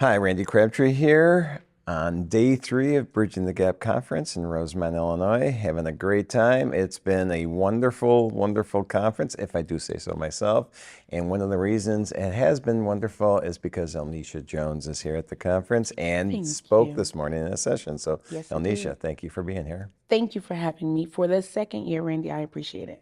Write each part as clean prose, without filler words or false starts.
Hi, Randy Crabtree here on day 3 of Bridging the Gap Conference in Rosemont, Illinois. Having a great time. It's been a wonderful, wonderful conference, if I do say so myself. And one of the reasons it has been wonderful is because Al-nesha Jones is here at the conference and Thank spoke you. this morning in a session. So, Yes, I Al-nesha, did. thank you for being here. Thank you for having me for the second year, Randy. I appreciate it.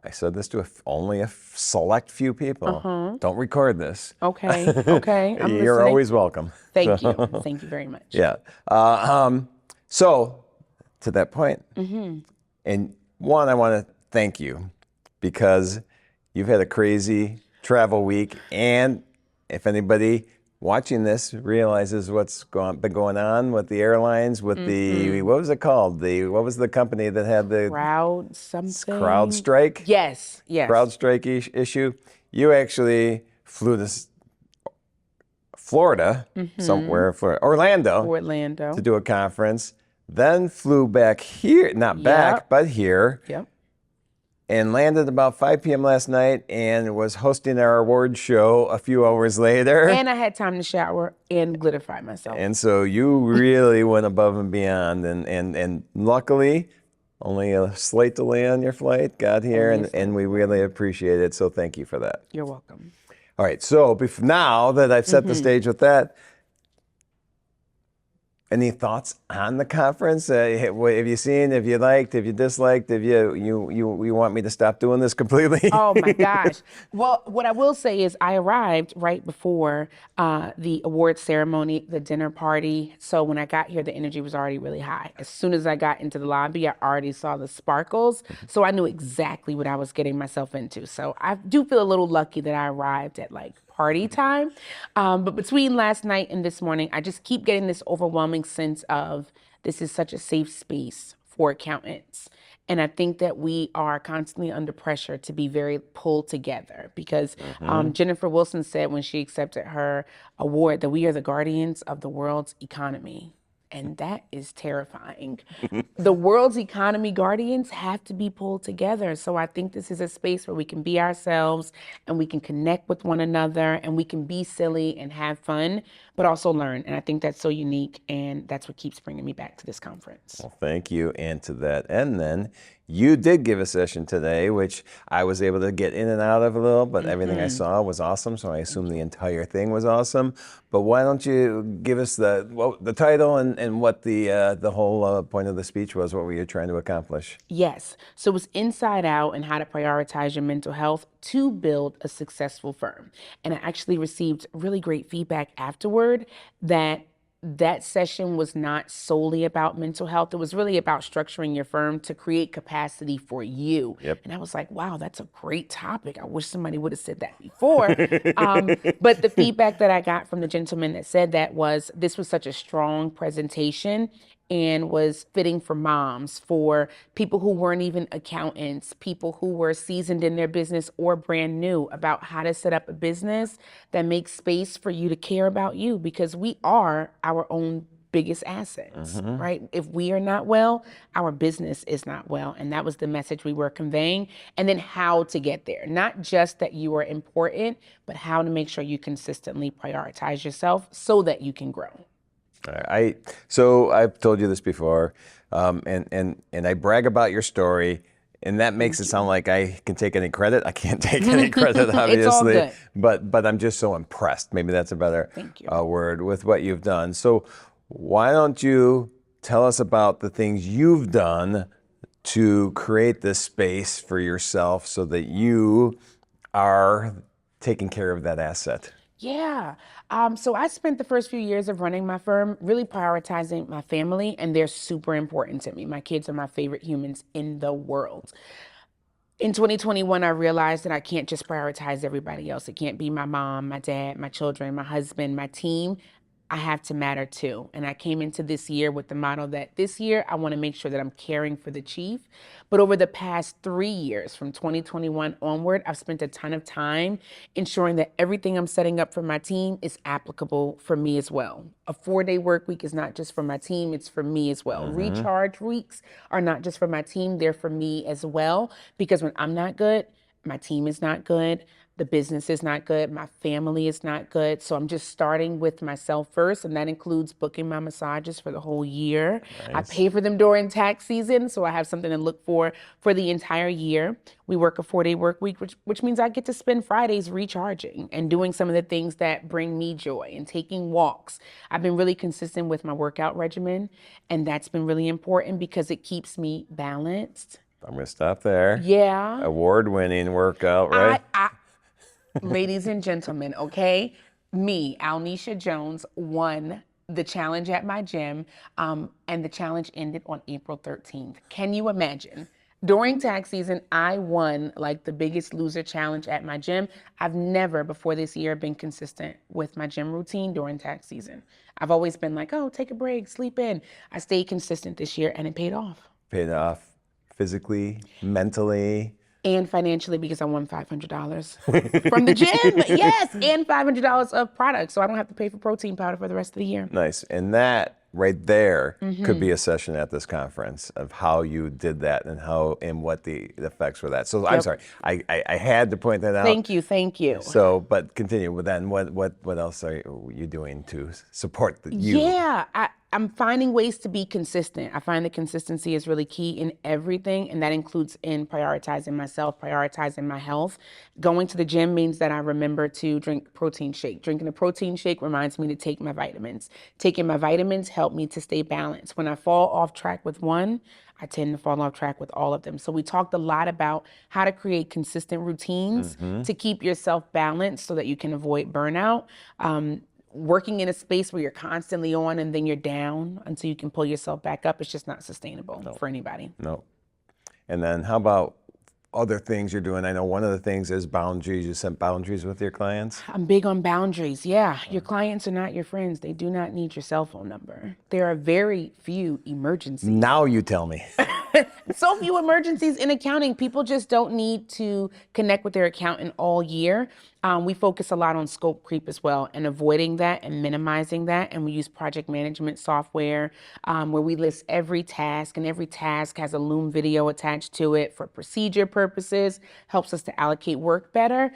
I said this to only a select few people. Don't record this. Okay. Okay. I'm You're listening. always welcome. Thank you. Thank you very much. Yeah. So to that point, and one, I want to thank you because you've had a crazy travel week, and if anybody watching this realizes what's been going on with the airlines, with the, what was it called? What was the company that had the Crowd something. crowd strike? Yes. Yes. Crowd strike issue. You actually flew to Florida, somewhere, Orlando, Orlando. to do a conference, then flew back here, not back, but here, Yep. and landed about 5 p.m. last night and was hosting our award show a few hours later. And I had time to shower and glitterify myself. And so you really went above and beyond, and luckily, only a slight delay on your flight, got here, and we really appreciate it, so thank you for that. You're welcome. All right, so now that I've set the stage with that, any thoughts on the conference? Have you seen, have you liked, have you disliked, have you want me to stop doing this completely? Oh my gosh. Well, what I will say is I arrived right before the award ceremony, the dinner party. So when I got here, the energy was already really high. As soon as I got into the lobby, I already saw the sparkles. So I knew exactly what I was getting myself into. So I do feel a little lucky that I arrived at party time. But between last night and this morning, I just keep getting this overwhelming sense of this is such a safe space for accountants. And I think that we are constantly under pressure to be very pulled together because Jennifer Wilson said when she accepted her award that we are the guardians of the world's economy. And that is terrifying. The world's economy guardians have to be pulled together. So I think this is a space where we can be ourselves and we can connect with one another and we can be silly and have fun, but also learn. And I think that's so unique. And that's what keeps bringing me back to this conference. Well, thank you. And to that end, then, you did give a session today, which I was able to get in and out of a little, but everything I saw was awesome. So I assume the entire thing was awesome. But why don't you give us the title and what the whole point of the speech was? What were you trying to accomplish? Yes. So it was Inside Out and how to prioritize your mental health to build a successful firm. And I actually received really great feedback afterward that session was not solely about mental health. It was really about structuring your firm to create capacity for you. Yep. And I was like, wow, that's a great topic. I wish somebody would have said that before. But the feedback that I got from the gentleman that said that was this was such a strong presentation and was fitting for moms, for people who weren't even accountants, people who were seasoned in their business or brand new, about how to set up a business that makes space for you to care about you, because we are our own biggest assets, right? If we are not well, our business is not well. And that was the message we were conveying. And then how to get there. Not just that you are important, but how to make sure you consistently prioritize yourself so that you can grow. So I've told you this before, and I brag about your story, and that makes it sound like I can take any credit. I can't take any credit, obviously. It's all good. But I'm just so impressed. Maybe that's a better word with what you've done. So why don't you tell us about the things you've done to create this space for yourself so that you are taking care of that asset? Yeah. So I spent the first few years of running my firm really prioritizing my family, and they're super important to me. My kids are my favorite humans in the world. In 2021, I realized that I can't just prioritize everybody else. It can't be my mom, my dad, my children, my husband, my team. I have to matter too. And I came into this year with the motto that this year, I want to make sure that I'm caring for the chief. But over the past 3 years, from 2021 onward, I've spent a ton of time ensuring that everything I'm setting up for my team is applicable for me as well. A 4-day work week is not just for my team, it's for me as well. Recharge weeks are not just for my team, they're for me as well. Because when I'm not good, My team is not good. The business is not good. My family is not good. So I'm just starting with myself first, and that includes booking my massages for the whole year. I Nice. pay for them during tax season, so I have something to look for the entire year. We work a 4-day work week, which means I get to spend Fridays recharging and doing some of the things that bring me joy and taking walks. I've been really consistent with my workout regimen, and that's been really important because it keeps me balanced. I'm going to stop there. Yeah. Award-winning workout, right? Ladies and gentlemen, okay? Me, Al-nesha Jones, won the challenge at my gym, and the challenge ended on April 13th. Can you imagine? During tax season, I won like the biggest loser challenge at my gym. I've never before this year been consistent with my gym routine during tax season. I've always been like, oh, take a break, sleep in. I stayed consistent this year and it paid off. Paid off physically, mentally. And financially because I won $500 from the gym. Yes, and $500 of products. So I don't have to pay for protein powder for the rest of the year. Nice. And that right there could be a session at this conference of how you did that and how and what the effects were that. So I'm sorry, I had to point that out. Thank you. So, but continue with that. And what else are you doing to support you? Yeah, I'm finding ways to be consistent. I find that consistency is really key in everything, and that includes in prioritizing myself, prioritizing my health. Going to the gym means that I remember to drink protein shake. Drinking a protein shake reminds me to take my vitamins. Taking my vitamins help me to stay balanced. When I fall off track with one, I tend to fall off track with all of them. So we talked a lot about how to create consistent routines to keep yourself balanced so that you can avoid burnout. Working in a space where you're constantly on and then you're down until you can pull yourself back up, it's just not sustainable for anybody. No. And then how about other things you're doing? I know one of the things is boundaries. You set boundaries with your clients? I'm big on boundaries. Yeah, your clients are not your friends. They do not need your cell phone number. There are very few emergencies. Now you tell me. So few emergencies in accounting. People just don't need to connect with their accountant all year. We focus a lot on scope creep as well and avoiding that and minimizing that. And we use project management software where we list every task, and every task has a Loom video attached to it for procedure purposes, helps us to allocate work better.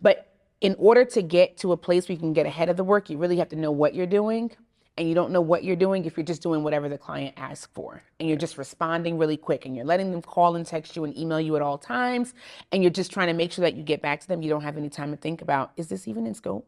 But in order to get to a place where you can get ahead of the work, you really have to know what you're doing. And you don't know what you're doing if you're just doing whatever the client asks for. And you're just responding really quick, and you're letting them call and text you and email you at all times. And you're just trying to make sure that you get back to them. You don't have any time to think about, is this even in scope?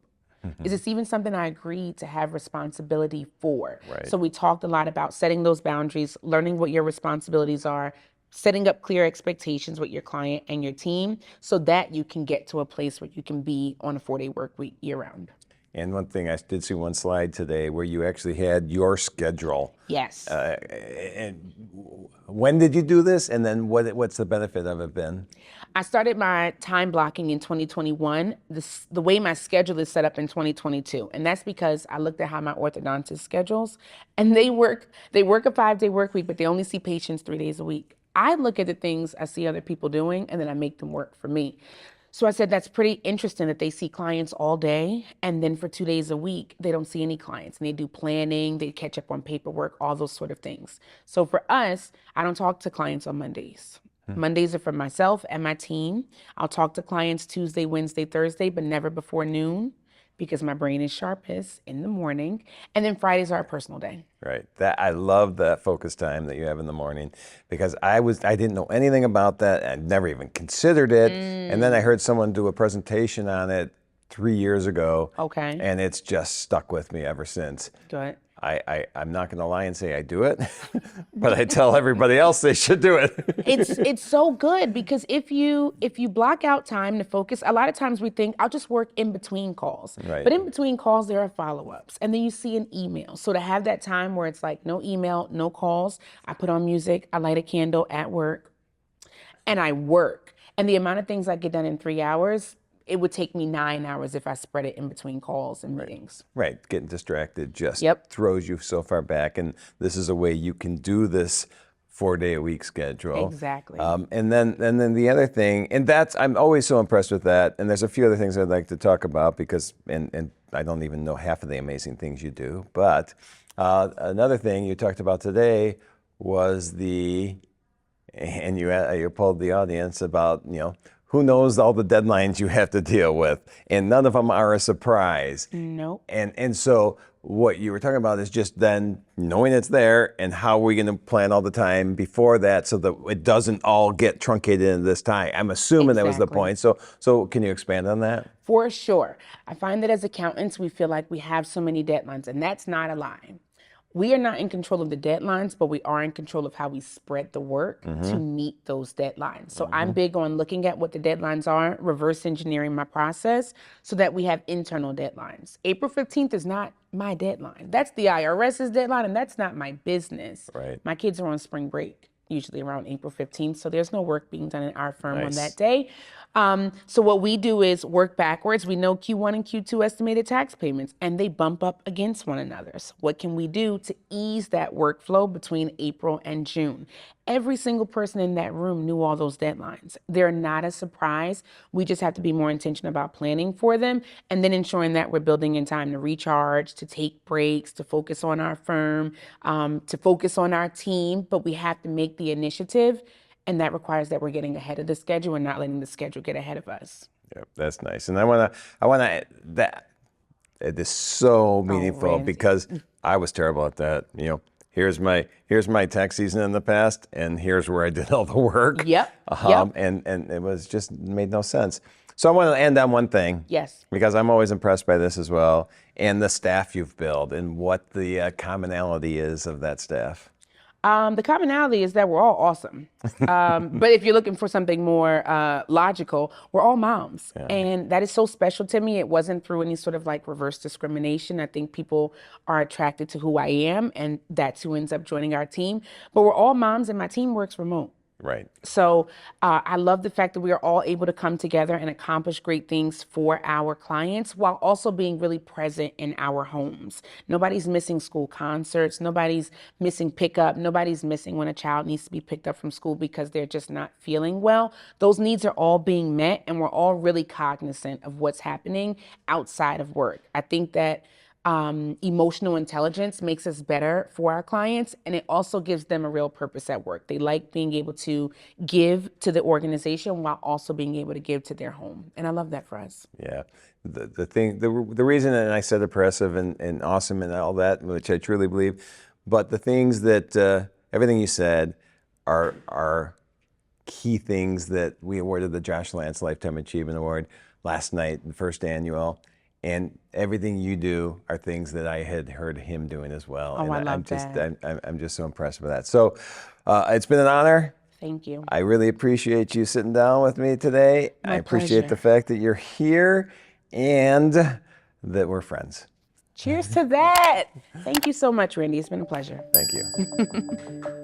Is this even something I agreed to have responsibility for? Right. So we talked a lot about setting those boundaries, learning what your responsibilities are, setting up clear expectations with your client and your team so that you can get to a place where you can be on a 4-day work week year round. And one thing, I did see one slide today where you actually had your schedule. Yes. And when did you do this? And then what's the benefit of it been? I started my time blocking in 2021. The way my schedule is set up in 2022. And that's because I looked at how my orthodontist schedules, and they work a 5-day work week, but they only see patients 3 days a week. I look at the things I see other people doing, and then I make them work for me. So I said, that's pretty interesting that they see clients all day, and then for 2 days a week, they don't see any clients. And they do planning, they catch up on paperwork, all those sort of things. So for us, I don't talk to clients on Mondays. Mondays are for myself and my team. I'll talk to clients Tuesday, Wednesday, Thursday, but never before noon because my brain is sharpest in the morning. And then Fridays are a personal day. Right. I love that focus time that you have in the morning because I didn't know anything about that. I'd never even considered it. And then I heard someone do a presentation on it 3 years ago. Okay. And it's just stuck with me ever since. Good. I'm not going to lie and say I do it, but I tell everybody else they should do it. It's so good because if you block out time to focus, a lot of times we think I'll just work in between calls. Right. But in between calls there are follow-ups, and then you see an email. So to have that time where it's like no email, no calls, I put on music, I light a candle at work, and I work. And the amount of things I get done in 3 hours, it would take me 9 hours if I spread it in between calls and meetings. Right. Getting distracted just Yep. throws you so far back. And this is a way you can do this 4-day-a-week schedule. Exactly. And then the other thing, and I'm always so impressed with that. And there's a few other things I'd like to talk about because, and I don't even know half of the amazing things you do. But another thing you talked about today was and you polled the audience about, who knows all the deadlines you have to deal with, and none of them are a surprise. Nope. And so what you were talking about is just then knowing it's there, and how are we going to plan all the time before that so that it doesn't all get truncated into this time. I'm assuming that was the Exactly. point. So can you expand on that? For sure. I find that as accountants, we feel like we have so many deadlines, and that's not a lie. We are not in control of the deadlines, but we are in control of how we spread the work to meet those deadlines. So I'm big on looking at what the deadlines are, reverse engineering my process so that we have internal deadlines. April 15th is not my deadline. That's the IRS's deadline, and that's not my business. Right. My kids are on spring break, usually around April 15th, so there's no work being done in our firm on Nice. that day. So what we do is work backwards. We know Q1 and Q2 estimated tax payments, and they bump up against one another. So what can we do to ease that workflow between April and June? Every single person in that room knew all those deadlines. They're not a surprise. We just have to be more intentional about planning for them, and then ensuring that we're building in time to recharge, to take breaks, to focus on our firm, to focus on our team. But we have to make the initiative, and that requires that we're getting ahead of the schedule and not letting the schedule get ahead of us. Yep, that's nice. And I wanna that it is so meaningful Randy. because I was terrible at that. Here's my tax season in the past, and here's where I did all the work. Yep. And it was just made no sense. So I want to end on one thing. Yes. Because I'm always impressed by this as well, and the staff you've built, and what the commonality is of that staff. The commonality is that we're all awesome. But if you're looking for something more logical, we're all moms. And that is so special to me. It wasn't through any sort of like reverse discrimination. I think people are attracted to who I am, and that's who ends up joining our team. But we're all moms, and my team works remote. Right. So I love the fact that we are all able to come together and accomplish great things for our clients while also being really present in our homes. Nobody's missing school concerts. Nobody's missing pickup. Nobody's missing when a child needs to be picked up from school because they're just not feeling well. Those needs are all being met, and we're all really cognizant of what's happening outside of work. I think that emotional intelligence makes us better for our clients, and it also gives them a real purpose at work. They like being able to give to the organization while also being able to give to their home, and I love that for us. Yeah. The reason, and I said impressive and awesome and all that, which I truly believe, but the things that everything you said are key things that we awarded the Josh Lance Lifetime Achievement Award last night, the first annual. And everything you do are things that I had heard him doing as well. Oh, and I love that. I'm just so impressed with that. So it's been an honor. Thank you. I really appreciate you sitting down with me today. My I appreciate pleasure. the fact that you're here and that we're friends. Cheers to that. Thank you so much, Randy. It's been a pleasure. Thank you.